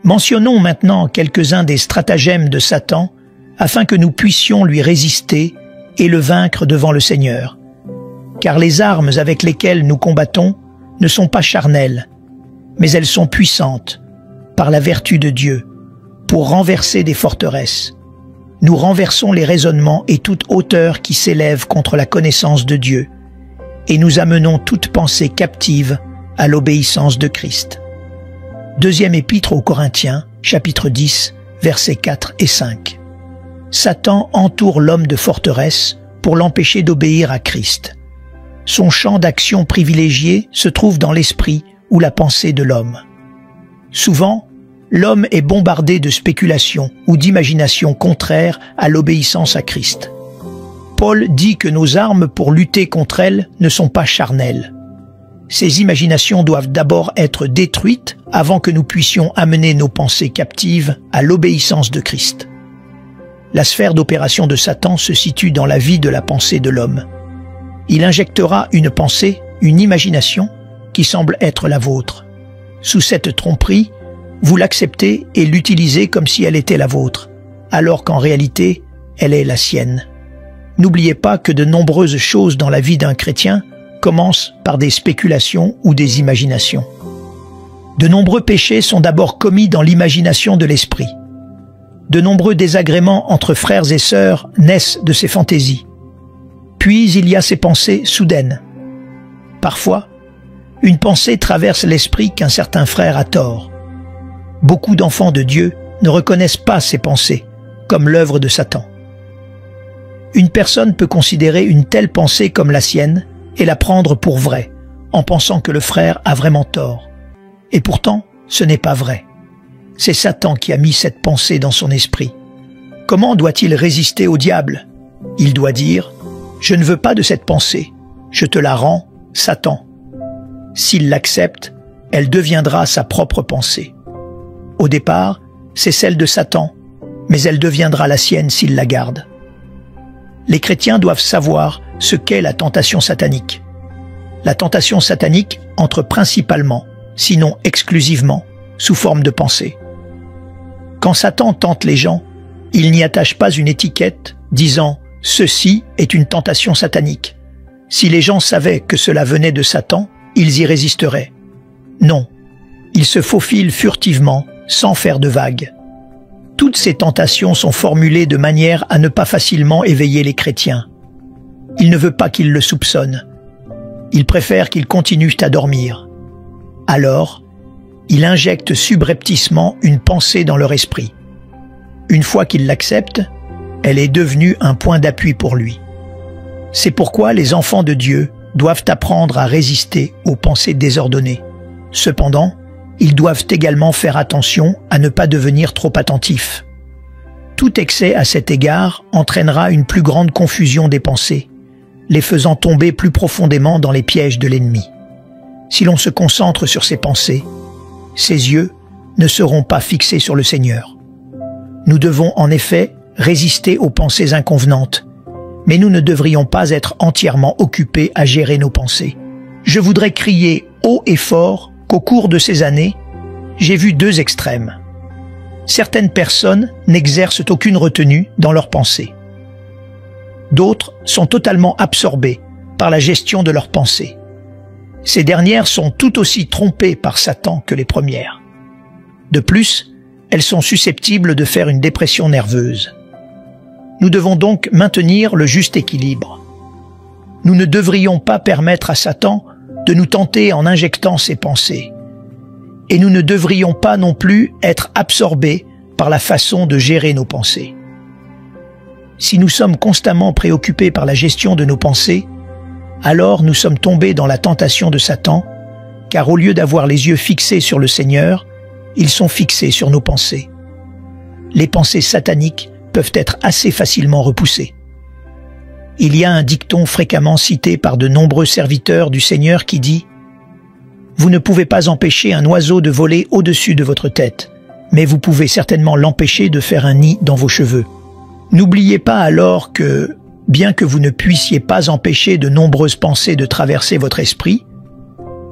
Mentionnons maintenant quelques-uns des stratagèmes de Satan afin que nous puissions lui résister et le vaincre devant le Seigneur. Car les armes avec lesquelles nous combattons ne sont pas charnelles, mais elles sont puissantes par la vertu de Dieu pour renverser des forteresses. Nous renversons les raisonnements et toute hauteur qui s'élève contre la connaissance de Dieu, et nous amenons toute pensée captive à l'obéissance de Christ. Deuxième épître aux Corinthiens, chapitre 10, versets 4 et 5. Satan entoure l'homme de forteresses pour l'empêcher d'obéir à Christ. Son champ d'action privilégié se trouve dans l'esprit ou la pensée de l'homme. Souvent, l'homme est bombardé de spéculations ou d'imaginations contraires à l'obéissance à Christ. Paul dit que nos armes pour lutter contre elles ne sont pas charnelles. Ces imaginations doivent d'abord être détruites avant que nous puissions amener nos pensées captives à l'obéissance de Christ. La sphère d'opération de Satan se situe dans la vie de la pensée de l'homme. Il injectera une pensée, une imagination, qui semble être la vôtre. Sous cette tromperie, vous l'acceptez et l'utilisez comme si elle était la vôtre, alors qu'en réalité, elle est la sienne. N'oubliez pas que de nombreuses choses dans la vie d'un chrétien commencent par des spéculations ou des imaginations. De nombreux péchés sont d'abord commis dans l'imagination de l'esprit. De nombreux désagréments entre frères et sœurs naissent de ces fantaisies. Puis il y a ces pensées soudaines. Parfois, une pensée traverse l'esprit qu'un certain frère a tort. Beaucoup d'enfants de Dieu ne reconnaissent pas ces pensées comme l'œuvre de Satan. Une personne peut considérer une telle pensée comme la sienne et la prendre pour vraie, en pensant que le frère a vraiment tort. Et pourtant, ce n'est pas vrai. C'est Satan qui a mis cette pensée dans son esprit. Comment doit-il résister au diable? Il doit dire « Je ne veux pas de cette pensée, je te la rends, Satan ». S'il l'accepte, elle deviendra sa propre pensée. Au départ, c'est celle de Satan, mais elle deviendra la sienne s'il la garde. Les chrétiens doivent savoir ce qu'est la tentation satanique. La tentation satanique entre principalement, sinon exclusivement, sous forme de pensée. Quand Satan tente les gens, il n'y attache pas une étiquette disant « Ceci est une tentation satanique ». Si les gens savaient que cela venait de Satan, ils y résisteraient. Non, ils se faufilent furtivement, sans faire de vagues. Toutes ces tentations sont formulées de manière à ne pas facilement éveiller les chrétiens. Il ne veut pas qu'ils le soupçonnent. Il préfère qu'ils continuent à dormir. Alors, il injecte subrepticement une pensée dans leur esprit. Une fois qu'il l'accepte, elle est devenue un point d'appui pour lui. C'est pourquoi les enfants de Dieu doivent apprendre à résister aux pensées désordonnées. Cependant, ils doivent également faire attention à ne pas devenir trop attentifs. Tout excès à cet égard entraînera une plus grande confusion des pensées, les faisant tomber plus profondément dans les pièges de l'ennemi. Si l'on se concentre sur ces pensées, ses yeux ne seront pas fixés sur le Seigneur. Nous devons en effet résister aux pensées inconvenantes, mais nous ne devrions pas être entièrement occupés à gérer nos pensées. Je voudrais crier haut et fort qu'au cours de ces années, j'ai vu deux extrêmes. Certaines personnes n'exercent aucune retenue dans leurs pensées. D'autres sont totalement absorbées par la gestion de leurs pensées. Ces dernières sont tout aussi trompées par Satan que les premières. De plus, elles sont susceptibles de faire une dépression nerveuse. Nous devons donc maintenir le juste équilibre. Nous ne devrions pas permettre à Satan de nous tenter en injectant ses pensées. Et nous ne devrions pas non plus être absorbés par la façon de gérer nos pensées. Si nous sommes constamment préoccupés par la gestion de nos pensées, alors nous sommes tombés dans la tentation de Satan, car au lieu d'avoir les yeux fixés sur le Seigneur, ils sont fixés sur nos pensées. Les pensées sataniques peuvent être assez facilement repoussées. Il y a un dicton fréquemment cité par de nombreux serviteurs du Seigneur qui dit « Vous ne pouvez pas empêcher un oiseau de voler au-dessus de votre tête, mais vous pouvez certainement l'empêcher de faire un nid dans vos cheveux. » N'oubliez pas alors que, bien que vous ne puissiez pas empêcher de nombreuses pensées de traverser votre esprit,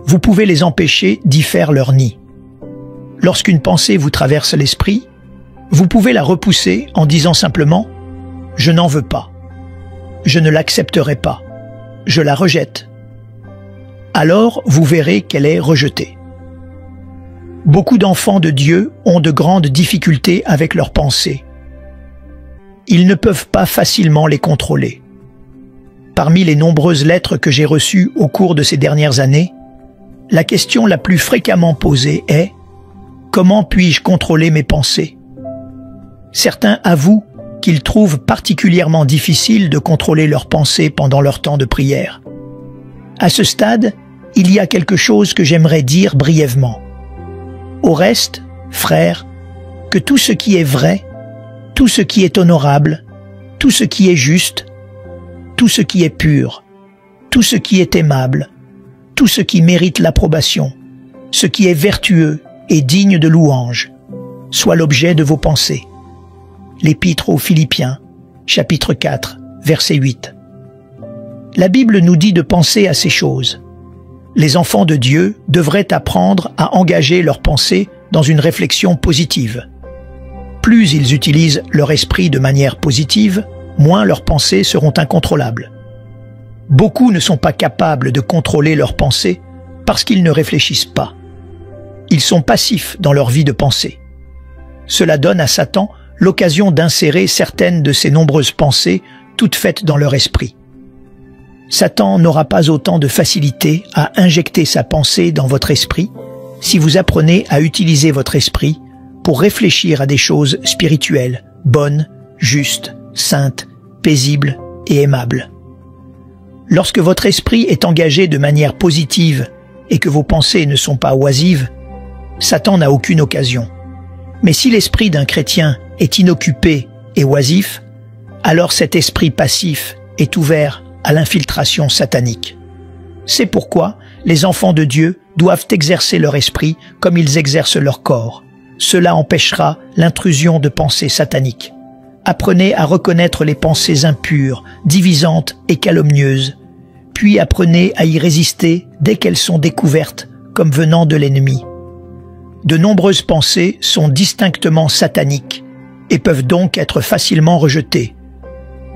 vous pouvez les empêcher d'y faire leur nid. Lorsqu'une pensée vous traverse l'esprit, vous pouvez la repousser en disant simplement « Je n'en veux pas. Je ne l'accepterai pas. Je la rejette. » Alors vous verrez qu'elle est rejetée. Beaucoup d'enfants de Dieu ont de grandes difficultés avec leurs pensées. Ils ne peuvent pas facilement les contrôler. Parmi les nombreuses lettres que j'ai reçues au cours de ces dernières années, la question la plus fréquemment posée est « Comment puis-je contrôler mes pensées ?» Certains avouent qu'ils trouvent particulièrement difficile de contrôler leurs pensées pendant leur temps de prière. À ce stade, il y a quelque chose que j'aimerais dire brièvement. Au reste, frères, que tout ce qui est vrai, tout ce qui est honorable, tout ce qui est juste, tout ce qui est pur, tout ce qui est aimable, tout ce qui mérite l'approbation, ce qui est vertueux et digne de louange, soit l'objet de vos pensées. L'Épître aux Philippiens, chapitre 4, verset 8. La Bible nous dit de penser à ces choses. Les enfants de Dieu devraient apprendre à engager leurs pensées dans une réflexion positive. Plus ils utilisent leur esprit de manière positive, moins leurs pensées seront incontrôlables. Beaucoup ne sont pas capables de contrôler leurs pensées parce qu'ils ne réfléchissent pas. Ils sont passifs dans leur vie de pensée. Cela donne à Satan l'occasion d'insérer certaines de ces nombreuses pensées toutes faites dans leur esprit. Satan n'aura pas autant de facilité à injecter sa pensée dans votre esprit si vous apprenez à utiliser votre esprit pour réfléchir à des choses spirituelles, bonnes, justes, saintes, paisibles et aimables. Lorsque votre esprit est engagé de manière positive et que vos pensées ne sont pas oisives, Satan n'a aucune occasion. Mais si l'esprit d'un chrétien est inoccupé et oisif, alors cet esprit passif est ouvert à l'infiltration satanique. C'est pourquoi les enfants de Dieu doivent exercer leur esprit comme ils exercent leur corps. Cela empêchera l'intrusion de pensées sataniques. Apprenez à reconnaître les pensées impures, divisantes et calomnieuses, puis apprenez à y résister dès qu'elles sont découvertes comme venant de l'ennemi. De nombreuses pensées sont distinctement sataniques et peuvent donc être facilement rejetées.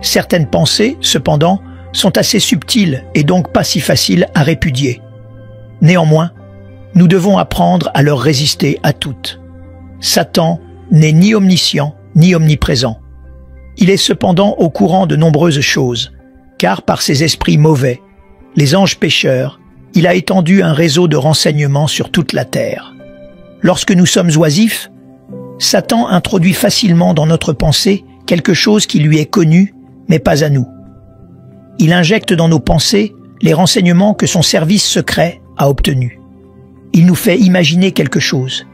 Certaines pensées, cependant, sont assez subtiles et donc pas si faciles à répudier. Néanmoins, nous devons apprendre à leur résister à toutes. Satan n'est ni omniscient ni omniprésent. Il est cependant au courant de nombreuses choses, car par ses esprits mauvais, les anges pécheurs, il a étendu un réseau de renseignements sur toute la terre. Lorsque nous sommes oisifs, Satan introduit facilement dans notre pensée quelque chose qui lui est connu, mais pas à nous. Il injecte dans nos pensées les renseignements que son service secret a obtenus. Il nous fait imaginer quelque chose,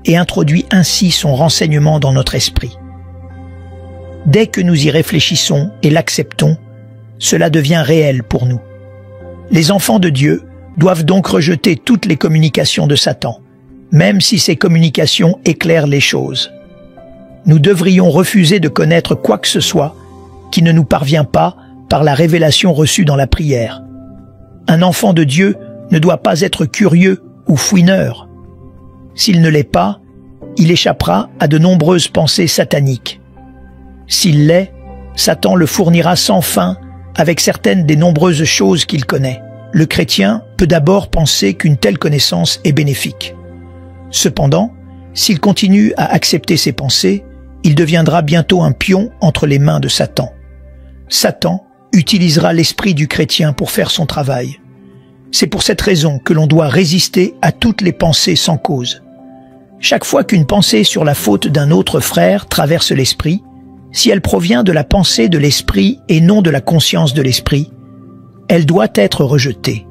et introduit ainsi son renseignement dans notre esprit. Dès que nous y réfléchissons et l'acceptons, cela devient réel pour nous. Les enfants de Dieu doivent donc rejeter toutes les communications de Satan, même si ces communications éclairent les choses. Nous devrions refuser de connaître quoi que ce soit qui ne nous parvient pas par la révélation reçue dans la prière. Un enfant de Dieu ne doit pas être curieux ou fouineur. S'il ne l'est pas, il échappera à de nombreuses pensées sataniques. S'il l'est, Satan le fournira sans fin avec certaines des nombreuses choses qu'il connaît. Le chrétien peut d'abord penser qu'une telle connaissance est bénéfique. Cependant, s'il continue à accepter ses pensées, il deviendra bientôt un pion entre les mains de Satan. Satan utilisera l'esprit du chrétien pour faire son travail. C'est pour cette raison que l'on doit résister à toutes les pensées sans cause. Chaque fois qu'une pensée sur la faute d'un autre frère traverse l'esprit, si elle provient de la pensée de l'esprit et non de la conscience de l'esprit, elle doit être rejetée.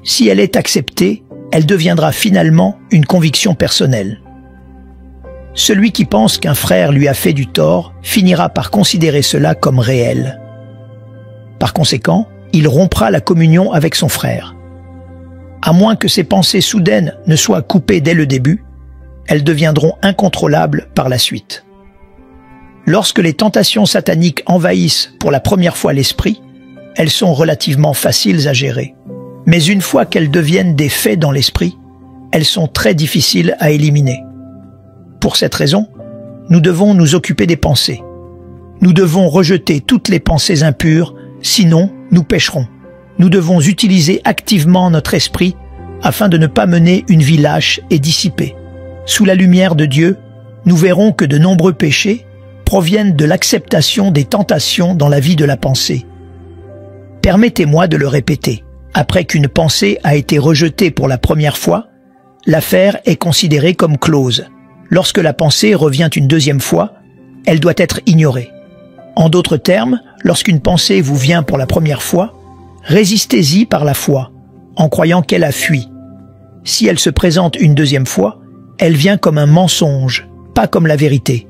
Si elle est acceptée, elle deviendra finalement une conviction personnelle. Celui qui pense qu'un frère lui a fait du tort finira par considérer cela comme réel. Par conséquent, il rompra la communion avec son frère. À moins que ses pensées soudaines ne soient coupées dès le début, elles deviendront incontrôlables par la suite. Lorsque les tentations sataniques envahissent pour la première fois l'esprit, elles sont relativement faciles à gérer. Mais une fois qu'elles deviennent des faits dans l'esprit, elles sont très difficiles à éliminer. Pour cette raison, nous devons nous occuper des pensées. Nous devons rejeter toutes les pensées impures, sinon nous pécherons. Nous devons utiliser activement notre esprit afin de ne pas mener une vie lâche et dissipée. Sous la lumière de Dieu, nous verrons que de nombreux péchés proviennent de l'acceptation des tentations dans la vie de la pensée. Permettez-moi de le répéter. Après qu'une pensée a été rejetée pour la première fois, l'affaire est considérée comme close. Lorsque la pensée revient une deuxième fois, elle doit être ignorée. En d'autres termes, lorsqu'une pensée vous vient pour la première fois, résistez-y par la foi, en croyant qu'elle a fui. Si elle se présente une deuxième fois, elle vient comme un mensonge, pas comme la vérité.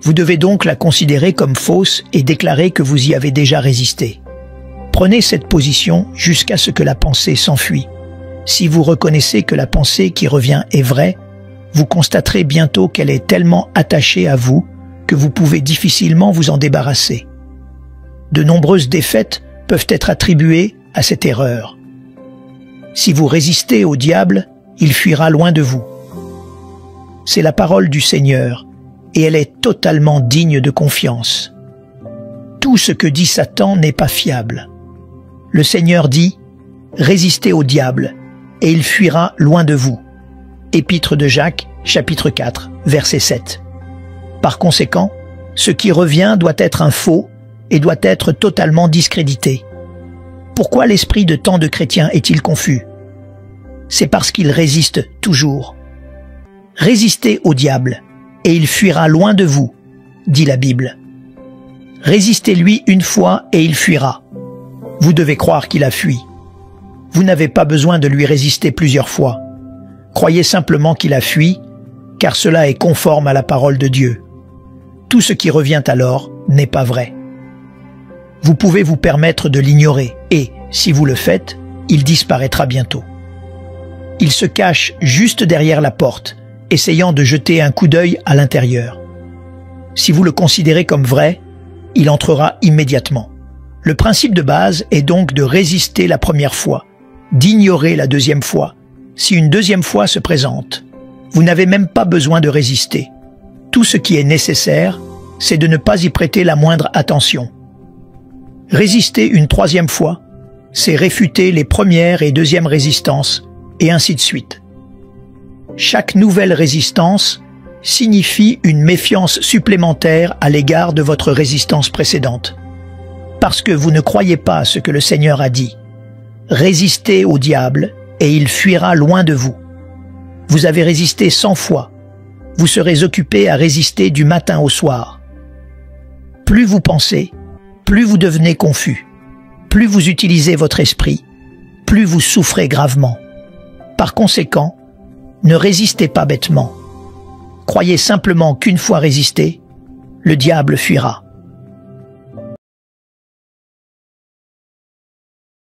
Vous devez donc la considérer comme fausse et déclarer que vous y avez déjà résisté. Prenez cette position jusqu'à ce que la pensée s'enfuit. Si vous reconnaissez que la pensée qui revient est vraie, vous constaterez bientôt qu'elle est tellement attachée à vous que vous pouvez difficilement vous en débarrasser. De nombreuses défaites peuvent être attribuées à cette erreur. Si vous résistez au diable, il fuira loin de vous. C'est la parole du Seigneur, et elle est totalement digne de confiance. Tout ce que dit Satan n'est pas fiable. Le Seigneur dit « Résistez au diable, et il fuira loin de vous ». Épître de Jacques, chapitre 4, verset 7. Par conséquent, ce qui revient doit être un faux et doit être totalement discrédité. Pourquoi l'esprit de tant de chrétiens est-il confus? C'est parce qu'il résiste toujours. Résistez au diable, et il fuira loin de vous, dit la Bible. Résistez-lui une fois et il fuira. Vous devez croire qu'il a fui. Vous n'avez pas besoin de lui résister plusieurs fois. Croyez simplement qu'il a fui, car cela est conforme à la parole de Dieu. Tout ce qui revient alors n'est pas vrai. Vous pouvez vous permettre de l'ignorer et, si vous le faites, il disparaîtra bientôt. Il se cache juste derrière la porte, essayant de jeter un coup d'œil à l'intérieur. Si vous le considérez comme vrai, il entrera immédiatement. Le principe de base est donc de résister la première fois, d'ignorer la deuxième fois. Si une deuxième fois se présente, vous n'avez même pas besoin de résister. Tout ce qui est nécessaire, c'est de ne pas y prêter la moindre attention. Résister une troisième fois, c'est réfuter les premières et deuxièmes résistances, et ainsi de suite. Chaque nouvelle résistance signifie une méfiance supplémentaire à l'égard de votre résistance précédente. Parce que vous ne croyez pas ce que le Seigneur a dit. Résistez au diable et il fuira loin de vous. Vous avez résisté 100 fois. Vous serez occupé à résister du matin au soir. Plus vous pensez, plus vous devenez confus. Plus vous utilisez votre esprit, plus vous souffrez gravement. Par conséquent, ne résistez pas bêtement. Croyez simplement qu'une fois résisté, le diable fuira.